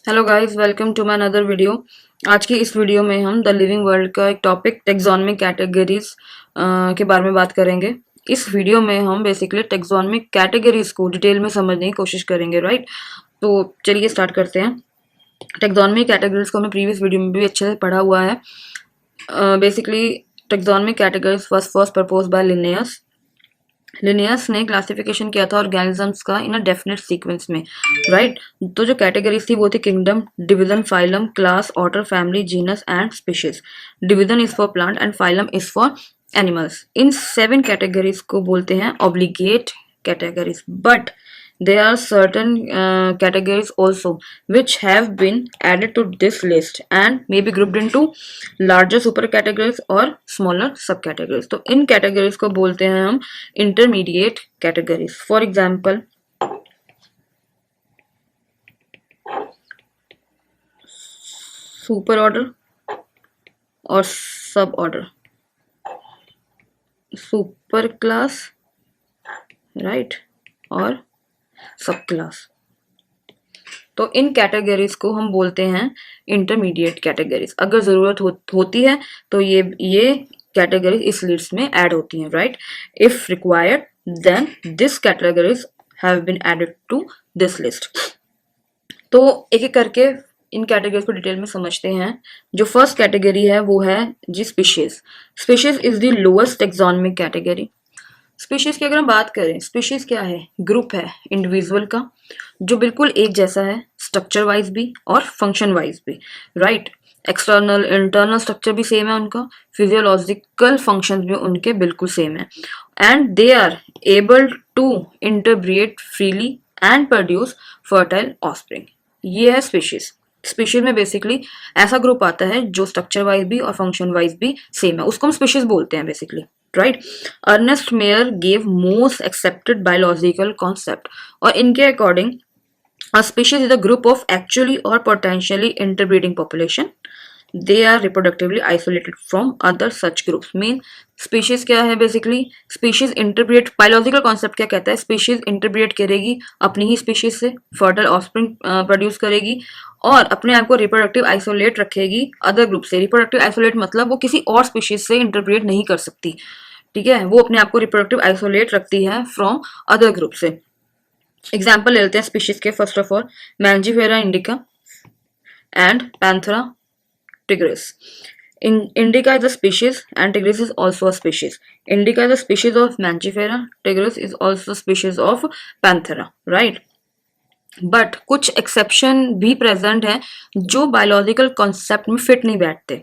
Hello guys, welcome to my another video. आज की इस वीडियो में हम द लिविंग वर्ल्ड का एक टॉपिक टेक्सोनोमिक कैटेगरीज के बारे में बात करेंगे। इस वीडियो में हम बेसिकली टेक्सोनोमिक कैटेगरीज को डिटेल में समझने की कोशिश करेंगे, राइट। तो चलिए स्टार्ट करते हैं। टेक्सोनोमिक कैटेगरीज को हमें प्रीवियस वीडियो में भी अच्छे से पढ़ा हुआ है। Basically taxonomic categories was first propose by Linnaeus. Linnaeus ने क्लासिफिकेशन किया था ऑर्गेनिजम्स का इन अ डेफिनेट सीक्वेंस में, राइट। तो जो कैटेगरीज थी वो थी kingdom, division, phylum, class, order, family, genus and species. Division is for plant and phylum is for animals. In 7 categories को बोलते हैं obligate categories, but there are certain categories also which have been added to this list and may be grouped into larger super categories or smaller subcategories. तो इन categories को बोलते हैं हम intermediate categories. For example, super order और sub order, super class, right, और सब class. तो इन categories को हम बोलते हैं इंटरमीडिएट कैटेगरीज। अगर जरूरत होती है तो ये कैटेगरीज इस लिस्ट में ऐड होती हैं, right. If required then this categories have been added to this list. तो एक एक करके इन कैटेगरीज को डिटेल में समझते हैं। जो फर्स्ट कैटेगरी है वो है जी species. Species is the lowest taxonomic category. Species की अगर हम बात करें, स्पीशीज क्या है? ग्रुप है इंडिविजुअल का जो बिल्कुल एक जैसा है, स्ट्रक्चर वाइज भी और फंक्शन वाइज भी, राइट। एक्सटर्नल इंटरनल स्ट्रक्चर भी सेम है उनका, फिजियोलॉजिकल फंक्शंस भी उनके बिल्कुल सेम है, and they are able to interbreed freely and produce fertile offspring. ये है स्पीशीज। स्पीशीज में बेसिकली ऐसा ग्रुप आता है जो स्ट्रक्चर वाइज भी और फंक्शन वाइज भी सेम है, उसको हम स्पीशीज बोलते हैं basically, right. Ernest Mayr gave most accepted biological concept, और इनके according a species is a group of actually or potentially interbreeding population. They are reproductively isolated from other such groups. Mean species क्या है basically? Species interbreed, biological concept क्या कहता है? Species interbreed करेगी अपनी ही species से, fertile offspring produce करेगी और अपने आप को reproductive isolate रखेगी other group से। Reproductive isolate मतलब वो किसी और species से interbreed नहीं कर सकती, ठीक है। वो अपने आप को reproductive isolate रखती है from other group से। एग्जाम्पल ले लेते हैं स्पीशीज के। First of all Mangifera indica and Panthera tigris. Indica is a species and tigris is also a species. Indica is a species of Mangifera, tigris is also a species of Panthera, right? But कुछ exception भी present है जो biological concept में fit नहीं बैठते।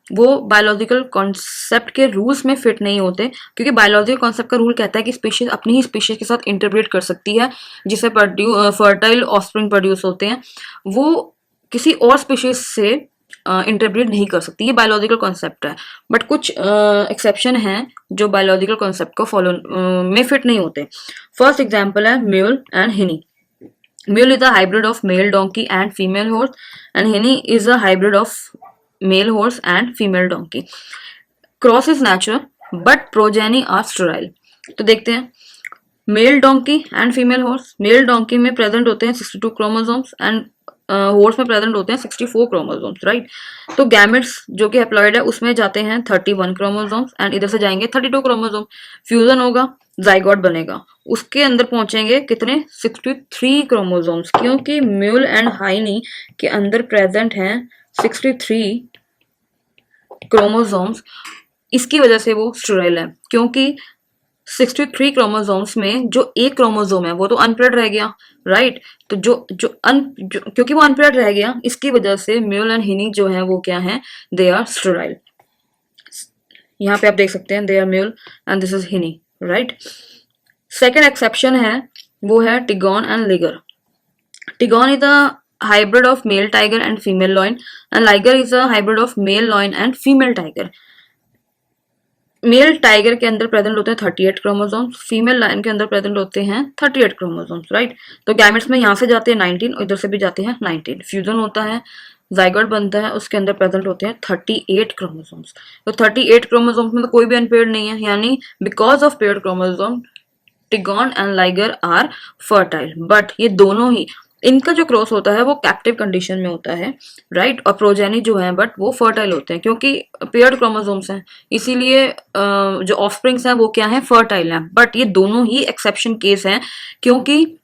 वो biological concept के rules में फिट नहीं होते, क्योंकि बायोलॉजिकल कॉन्सेप्ट का रूल कहता है कि स्पीशीज अपनी ही स्पीशीज के साथ इंटरब्रेट कर सकती है, जिससे फर्टाइल ऑफस्प्रिंग प्रोड्यूस होते हैं। वो किसी और स्पीशीज से इंटरब्रेट नहीं कर सकती, ये बायोलॉजिकल कॉन्सेप्ट है। बट कुछ एक्सेप्शन हैं जो बायोलॉजिकल कॉन्सेप्ट को फॉलो में फिट नहीं होते। फर्स्ट एग्जाम्पल है म्यूल एंड हिनी। Mule is a hybrid of male donkey and female horse, and Henny is a hybrid of male horse and female donkey. Cross is natural, but progeny are sterile. तो देखते हैं mail donkey and female horse. Mail donkey में present होते हैं 62 chromosomes and horse में present होते हैं 64 chromosomes, right. तो गैमेट्स जो कि हैप्लॉइड है उसमें जाते हैं 31 क्रोमोसोम्स एंड इधर से जाएंगे 32 क्रोमोसोम। फ्यूजन होगा, जाइगोट बनेगा, उसके अंदर पहुंचेंगे कितने? 63 क्रोमोसोम्स, क्योंकि म्यूल एंड हाइनी के अंदर प्रेजेंट हैं 63 क्रोमोसोम्स। इसकी वजह से वो स्टेराइल है, क्योंकि 63 क्रोमोसोम्स में जो एक क्रोमोसोम है वो तो अनपेयर्ड रह गया, राइट। तो क्योंकि वो अनपेयर्ड रह गया, इसकी वजह से म्यूल एंड हिनी जो है वो क्या है? They are sterile. यहाँ पे आप देख सकते हैं they are mule and this is hinny, right. Second exception है वो है tigon and liger. Tigon is a hybrid of male tiger and female lion, and liger is a hybrid of male lion and female tiger. Male tiger के अंदर present होते हैं 38 chromosomes, female lion के अंदर present होते हैं 38 chromosomes, right. तो gametes में यहाँ से जाते हैं 19 और इधर से भी जाते हैं 19। फ्यूजन होता है, जाइगोट बनता है, उसके अंदर प्रेजेंट होते हैं 38 क्रोमोसोम्स। तो 38 क्रोमोसोम्स में तो कोई भी अनपेयर्ड नहीं है, यानी because of paired chromosome tigon and liger are fertile. But ये दोनों ही इनका जो क्रॉस होता है वो कैप्टिव कंडीशन में होता है, राइट। और प्रोजेनी जो है बट वो फर्टाइल होते हैं, क्योंकि पेयर्ड क्रोमोसोम्स हैं, इसीलिए जो ऑफस्प्रिंग्स हैं वो क्या है, फर्टाइल हैं। बट ये दोनों ही एक्सेप्शन केस हैं, क्योंकि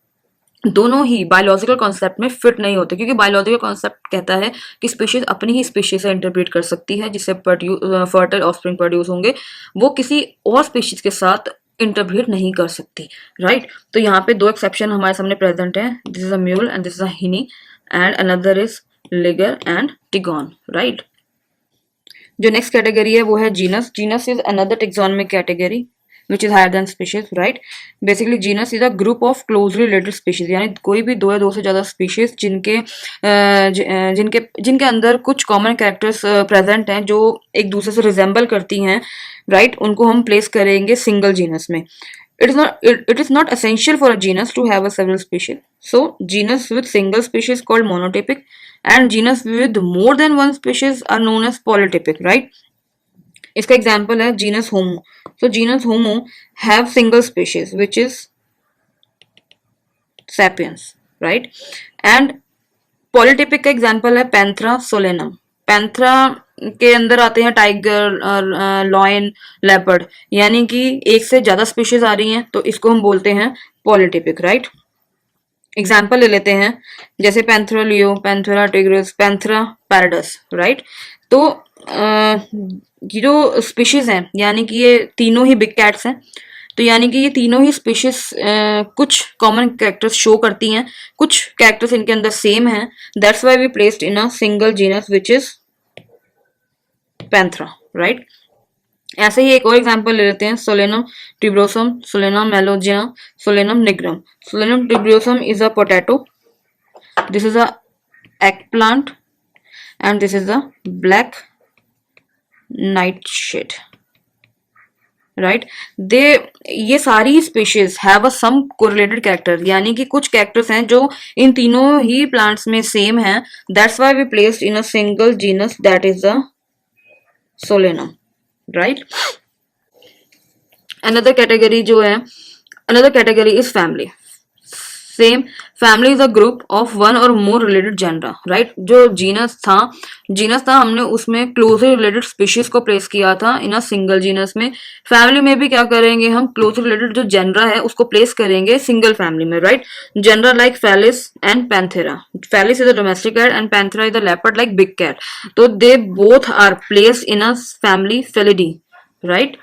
दोनों ही बायोलॉजिकल कॉन्सेप्ट में फिट नहीं होते, क्योंकि बायोलॉजिकल कॉन्सेप्ट कहता है कि स्पीशीज अपनी ही स्पीशीज से इंटरप्रेट कर सकती है, जिससे फर्टाइल ऑफस्प्रिंग प्रोड्यूस होंगे, वो किसी और स्पीशीज के साथ इंटरब्रीड नहीं कर सकती, राइट। तो यहाँ पे दो एक्सेप्शन हमारे सामने प्रेजेंट है, this is a mule and this is a hinny, and another is liger and tigon, right. जो नेक्स्ट कैटेगरी है वो है genus. Genus is another taxonomic category which is higher than species, right? Basically genus is a group of closely related species, यानी कोई भी दो या दो से ज़्यादा species जिनके अंदर कुछ common characters present हैं जो एक दूसरे से resemble करती हैं, right? उनको हम place करेंगे single genus में। It is not essential for a genus to have a several species. So genus with single species called monotypic, and genus with more than one species are known as polytypic, right? इसका example है genus Homo. So genus Homo have single species which is sapiens, right. And polytypic का example है Panthera Solanum. Panthera के अंदर आते हैं tiger, lion, leopard, यानी कि एक से ज्यादा स्पीशीज आ रही हैं, तो इसको हम बोलते हैं पॉलीटिपिक, राइट। एग्जाम्पल ले लेते हैं, जैसे Panthera leo, Panthera tigris, Panthera pardus, right. तो ये जो स्पीशीज हैं, यानी कि ये तीनों ही बिग कैट्स हैं, तो यानी कि ये तीनों ही स्पीशीज कुछ कॉमन कैरेक्टर्स शो करती हैं, कुछ कैरेक्टर्स इनके अंदर सेम हैं, that's why we placed in a single genus which is Panthera, right. ऐसे ही एक और एग्जांपल ले लेते हैं, Solanum tuberosum, Solanum melongena, Solanum nigrum. Solanum tuberosum is a potato, this is a eggplant, and this is a black nightshade, right. ये सारी species have a some correlated character, यानी कि कुछ कैरेक्टर्स हैं जो इन तीनों ही प्लांट्स में सेम हैं, that's why we placed in a single genus that is the Solanum, right. Another category is family. Same, family is a group of one or more related genera, right. जो genus था हमने उसमें closely related species को place किया था in a single genus में। Family में भी क्या करेंगे हम, क्लोजली रिलेटेड जो जेनरा है उसको प्लेस करेंगे सिंगल फैमिली में, right. Genera like Felis and Panthera. Felis is a domestic cat and Panthera is a leopard like big cat, तो they both are placed in a family Felidae, right.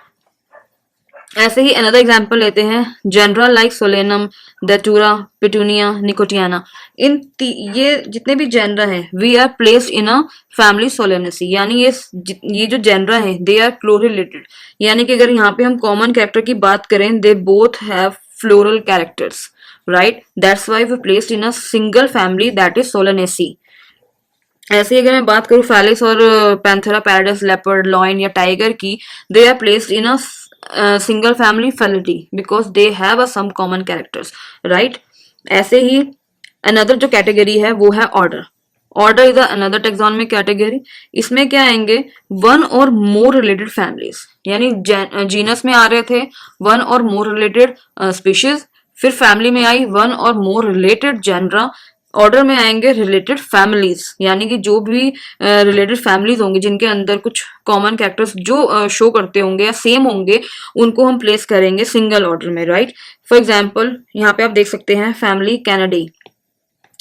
ऐसे ही another example लेते हैं, genera like Solanum, Datura, Petunia, Nicotiana. ये जितने भी genera है, we are placed in a family Solanaceae, यानी ये जो जनरा है दे आर क्लोज रिलेटेड, यानी कि अगर यहाँ पे हम कॉमन कैरेक्टर की बात करें, they both have floral characters, right. That's why we placed in a single family that is Solanaceae. ऐसे ही अगर मैं बात करूं फैलिस और पैंथेरा पैराडस, लेपर्ड, लॉयन या टाइगर की, they are placed in a single family Felidae because they have a some common characters, right. ऐसे ही अनदर जो कैटेगरी है वो है order. Order is another taxonomic category. इसमें क्या आएंगे, one or more related families, यानी जीनस में आ रहे थे one or more related species, फिर फैमिली में I one or more related genre, order में आएंगे रिलेटेड फैमिलीज, यानी कि जो भी रिलेटेड फैमिलीज होंगे जिनके अंदर कुछ कॉमन कैरेक्टर्स जो शो करते होंगे या सेम होंगे, उनको हम प्लेस करेंगे सिंगल ऑर्डर में, राइट। फॉर एग्जाम्पल यहाँ पे आप देख सकते हैं family Kennedy,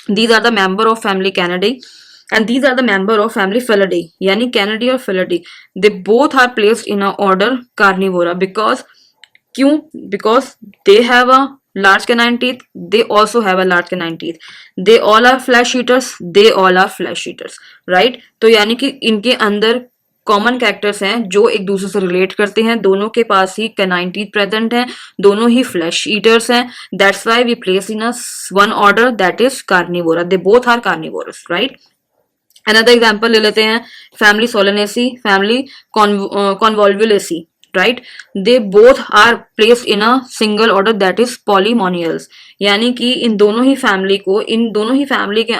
these are the member of family Canidae and these are the member of family Felidae, यानी कैनेडी और Felidae, they both are placed in a order carnivora because क्यों, because they have a large canine teeth, they also have a large canine teeth, they all are flesh eaters, they all are flesh eaters, right। तो यानी कि इनके अंदर common characters हैं जो एक दूसरे से रिलेट करते हैं, दोनों के पास ही कैनाइन टीथ प्रेजेंट हैं, दोनों ही फ्लैश ईटर्स हैं, that's why we place in a one order that is Carnivora, they both are carnivorous, right. Another example ले लेते हैं, family Solanaceae, family Convolvulaceae, right. They both are placed in a single order that is Polemoniales, यानी कि इन दोनों ही family के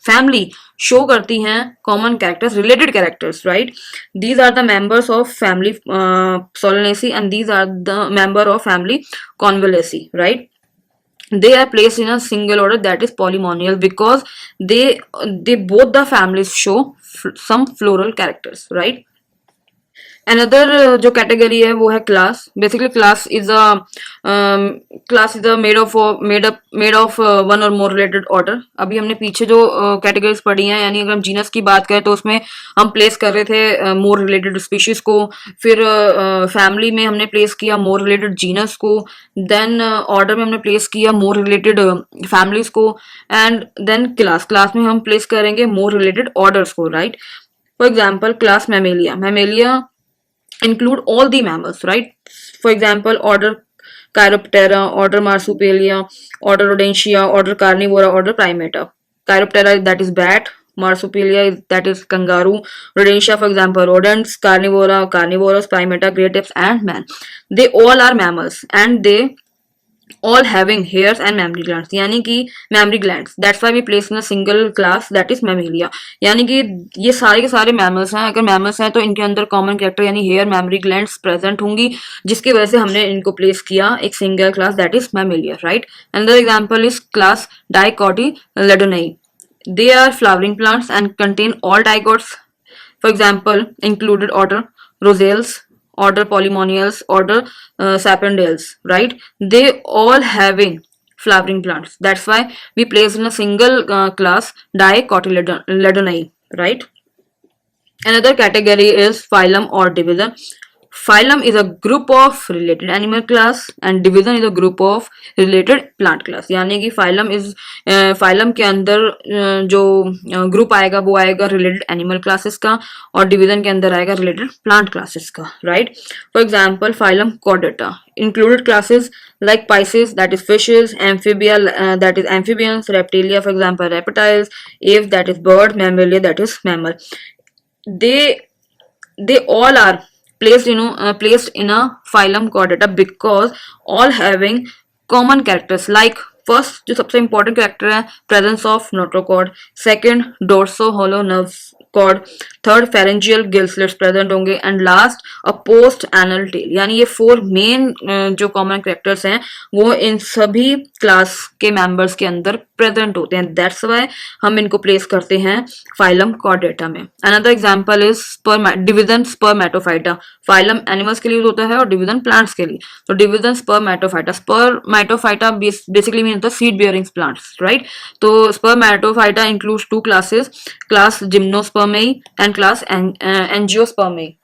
family show करती हैं common characters, related characters, right. These are the members of family Solanaceae and these are the member of family Convolvulaceae, right. they are placed in a single order, that is polynomial, because they both the families show some floral characters, right? Another जो category है वो है class. Basically class is made of one or more related order. अभी हमने पीछे जो categories पढ़ी हैं, यानी अगर हम जीनस की बात करें तो उसमें हम प्लेस कर रहे थे मोर रिलेटेड स्पीशीज को, फिर फैमिली में हमने प्लेस किया मोर रिलेटेड जीनस को, देन ऑर्डर में हमने प्लेस किया मोर रिलेटेड फैमिलीज को, एंड देन क्लास में हम प्लेस करेंगे मोर रिलेटेड ऑर्डर्स को, right? For example class Mammalia include all the mammals, right? For example, order Chiroptera, order Marsupialia, order Rodentia, order Carnivora, order Primata. Chiroptera, that is bat. Marsupialia, that is kangaroo. Rodentia, for example, rodents. Carnivora, carnivorous. Primata, great apes, and man. They all are mammals, and they all having hairs and mammary glands, यानी कि mammary glands. That's why we place in a single class, that is mammalia. यानी कि ये सारे के सारे mammals हैं. अगर mammals हैं तो इनके अंदर common character यानी hair, mammary glands present होंगी, जिसकी वजह से हमने इनको place किया एक single class, that is mammalia, right? Another example is class Dicotyledonei. They are flowering plants and contain all dicots. For example, included order Rosales, order Polymonials, order Sapindales, right? They all having flowering plants. That's why we place in a single class Dicotyledonei, right? Another category is phylum or division. Phylum is a group of related animal class and division is a group of related plant class. यानी कि phylum के अंदर जो group आएगा वो आएगा related animal classes का, और division के अंदर आएगा related plant classes का, right? For example, phylum Chordata included classes like Pisces, that is fishes, amphibia, that is amphibians, reptilia, for example reptiles, aves, that is bird, mammalia, that is mammal. They all are placed in a phylum Chordata because all having common characters. Like first जो सबसे important character है presence of notochord, second dorso hollow nerve cord, third pharyngeal gill slits present होंगे, and last a post anal tail. यानी ये 4 main जो common characters हैं वो इन सभी क्लास के मेंबर्स के अंदर प्रेजेंट होते हैं. दैट्स वाई हम इनको प्लेस करते हैं फाइलम कॉर्डेटा में. Another example is division Spermatophyta. Phylum animals के लिए यूज होता है और डिवीजन प्लांट्स के लिए. तो डिवीजन स्पर्मेटोफाइटा बेसिकली मीन होता है सीड बियरिंग प्लांट्स, राइट? तो Spermatophyta includes 2 classes, class Gymnospermae and class Angiospermae.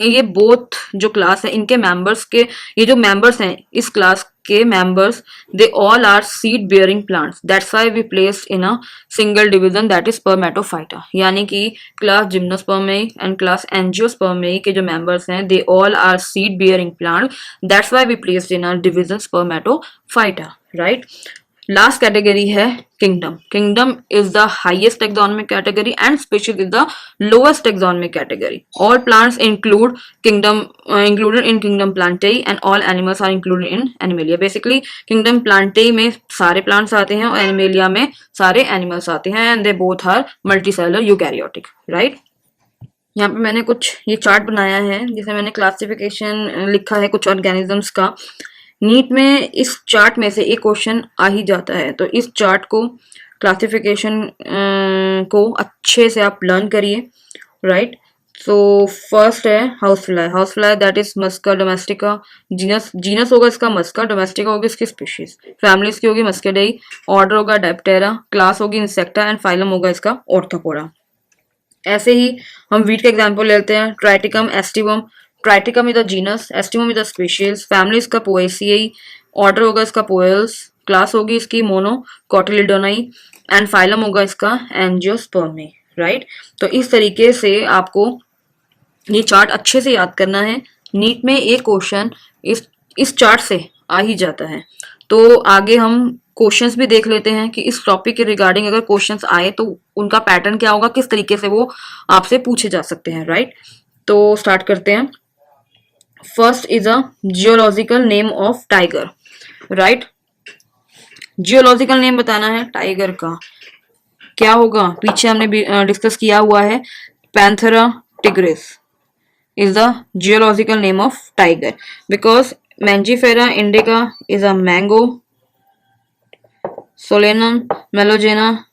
ये बोथ जो क्लास है इनके मेंबर्स के, ये जो मेंबर्स हैं इस क्लास के members, they all are seed bearing plants. That's why we placed in a single division, that is Spermatophyta. यानी कि class Gymnospermae and class Angiospermae के जो मेंबर्स हैं they all are seed bearing plant. That's why we placed in a division Spermatophyta, right? Last category है kingdom. Kingdom is the highest taxonomic category and species is the lowest taxonomic category. All plants included in kingdom Plantae and all animals are included in Animalia. Basically kingdom Plantae में सारे plants आते हैं और Animalia में सारे animals आते हैं, and they both are multicellular eukaryotic, right? यहाँ पे मैंने कुछ ये चार्ट बनाया है जिसमें मैंने क्लासिफिकेशन लिखा है कुछ ऑर्गेनिजम्स का. नीट में इस चार्ट में से एक क्वेश्चन आ ही जाता है, तो इस चार्ट को क्लासिफिकेशन को अच्छे से आप लर्न करिए, राइट? सो फर्स्ट है house fly that is Musca domestica. Genus होगा इसका मस्का, डोमेस्टिका होगी इसकी स्पीशीज, फैमिलीज की होगी मस्केडेई, ऑर्डर होगा डायप्टेरा, क्लास होगी इंसेक्टा एंड फाइलम होगा इसका ऑर्थोपोडा. ऐसे ही हम वीट का एग्जाम्पल लेते हैं. Triticum aestivum. Triticum is the genus, aestivum is the species, family इसका पोएसियाई, ऑर्डर होगा इसका पोएल्स, क्लास होगी इसकी मोनोकोटिलिडोनाई एंड फाइलम होगा इसका एंजियोस्पर्मी, राइट? तो इस तरीके से आपको ये चार्ट अच्छे से याद करना है. नीट में एक क्वेश्चन इस चार्ट से आ ही जाता है. तो आगे हम क्वेश्चंस भी देख लेते हैं कि इस टॉपिक के रिगार्डिंग अगर क्वेश्चंस आए तो उनका पैटर्न क्या होगा, किस तरीके से वो आपसे पूछे जा सकते हैं, राइट? तो स्टार्ट करते हैं. First is a geological name of tiger, right? Geological name बताना है टाइगर का. क्या होगा? पीछे हमने डिस्कस किया हुआ है. Panthera tigris is the geological name of tiger because Mangifera indica is a mango Solanum melogena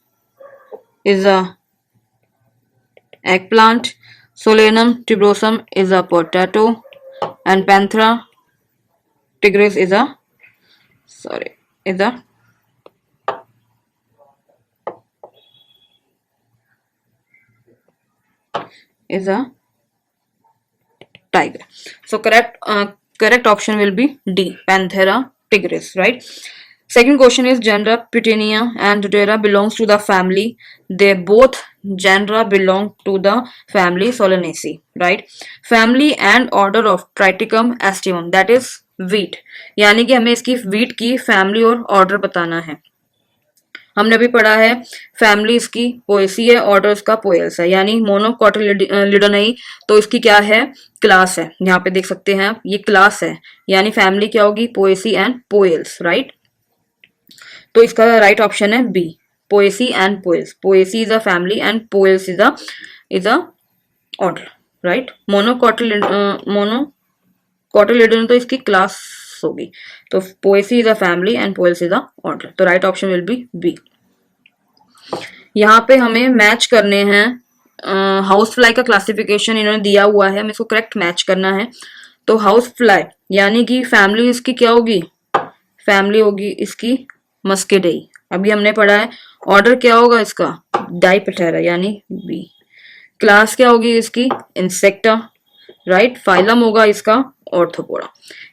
is a eggplant. Solanum tuberosum is a potato, and Panthera tigris is a is a tiger. So correct option will be D, Panthera tigris, right? Second question is genera Pitania and Dodera belongs to the family. They both genera belong to the family Solanaceae, right? Family and order of Triticum aestivum, that is wheat. यानी कि हमें इसकी wheat की family और order बताना है. हमने अभी पढ़ा है फैमिली इसकी पोएसी है, ऑर्डर इसका पोएल्स है, यानी मोनोकोटिलिडोनाई तो इसकी क्या है, क्लास है. यहाँ पे देख सकते हैं आप, ये क्लास है, यानी फैमिली क्या होगी, पोएसी एंड पोएल्स, राइट. तो इसका राइट ऑप्शन है B, Poaceae and Poales. Poaceae is a family and Poales is a order, right. Monocotyledonae तो इसकी क्लास होगी, तो Poaceae is a family and Poales is a order. तो right option will be B. यहाँ पे हमें match करने हैं हाउस फ्लाई का क्लासिफिकेशन इन्होंने दिया हुआ है, हमें इसको करेक्ट मैच करना है. तो हाउस फ्लाई यानी कि फैमिली इसकी क्या होगी, फैमिली होगी इसकी मस्केडेई. अभी हमने पढ़ा है ऑर्डर क्या होगा इसका, डाइपटेरा यानी बी. क्लास क्या होगी इसकी, इंसेक्टा, राइट. फाइलम होगा इसका ऑर्थोपोडा,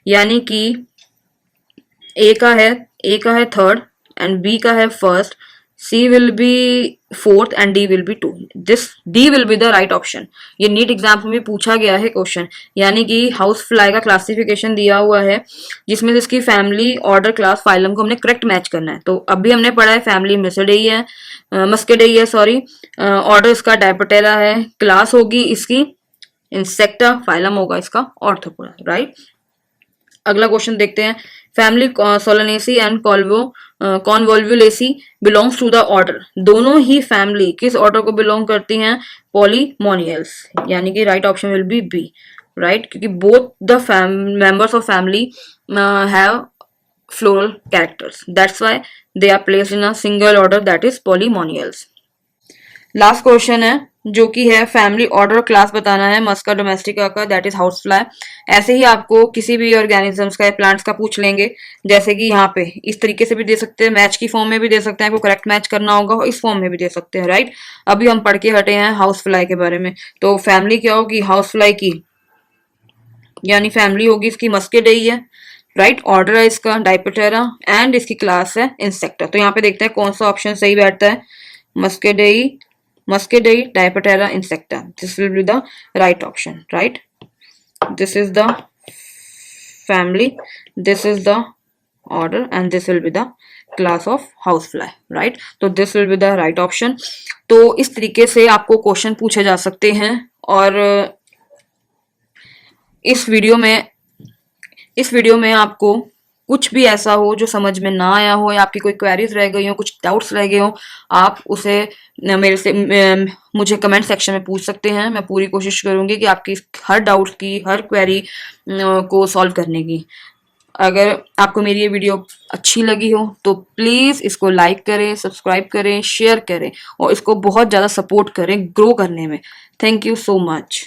यानी कि ए का है थर्ड एंड बी का है first, C will be fourth and D will be 2. This D will be the right option. ये नीट एग्जाम में पूछा गया है क्वेश्चन, यानी कि हाउस फ्लाई का क्लासिफिकेशन दिया हुआ है जिसमें इसकी फैमिली, ऑर्डर, क्लास, फाइलम को हमने करेक्ट मैच करना है. तो अभी हमने पढ़ा है फैमिली मस्केडेई है सॉरी, ऑर्डर इसका डायपटेरा है, क्लास होगी इसकी इंसेक्टा, फाइलम होगा इसका ऑर्थोपोडा, राइट. अगला क्वेश्चन देखते हैं. Family Solanaceae and Convolvulaceae belongs to the order. दोनों ही फैमिली किस ऑर्डर को बिलोंग करती हैं, पॉलीमोनियल्स, यानी कि right option will be B, right. क्योंकि both the members of family have floral characters, that's why they are placed in a single order, that is Polemoniales. Last question है जो कि है फैमिली, ऑर्डर, क्लास बताना है Musca domestica का, that is house fly. ऐसे ही आपको किसी भी ऑर्गेनिजम्स का या प्लांट्स का पूछ लेंगे, जैसे कि यहाँ पे इस तरीके से भी दे सकते हैं, मैच की फॉर्म में भी दे सकते हैं, आपको करेक्ट मैच करना होगा, और इस फॉर्म में भी दे सकते हैं, राइट. अभी हम पढ़ के हटे हैं हाउस फ्लाई के बारे में. तो फैमिली क्या होगी हाउस फ्लाई की, यानी फैमिली होगी इसकी मस्केडेई है, राइट. ऑर्डर है इसका डाइपटेरा एंड इसकी क्लास है इंसेक्टा. तो यहाँ पे देखते हैं कौन सा ऑप्शन सही बैठता है. Muscadei, Diptera, insecta. This will be the right option, right? This is the family, this is the order, and this will be the class of housefly, right? तो this will be the right option. तो इस तरीके से आपको question पूछे जा सकते हैं. और इस वीडियो में आपको कुछ भी ऐसा हो जो समझ में ना आया हो, या आपकी कोई क्वेरीज रह गई हो, कुछ डाउट्स रह गए हो, आप उसे मुझे कमेंट सेक्शन में पूछ सकते हैं. मैं पूरी कोशिश करूंगी कि आपकी हर डाउट्स की, हर क्वेरी को सॉल्व करने की. अगर आपको मेरी ये वीडियो अच्छी लगी हो तो प्लीज़ इसको लाइक करें, सब्सक्राइब करें, शेयर करें और इसको बहुत ज़्यादा सपोर्ट करें ग्रो करने में. Thank you so much.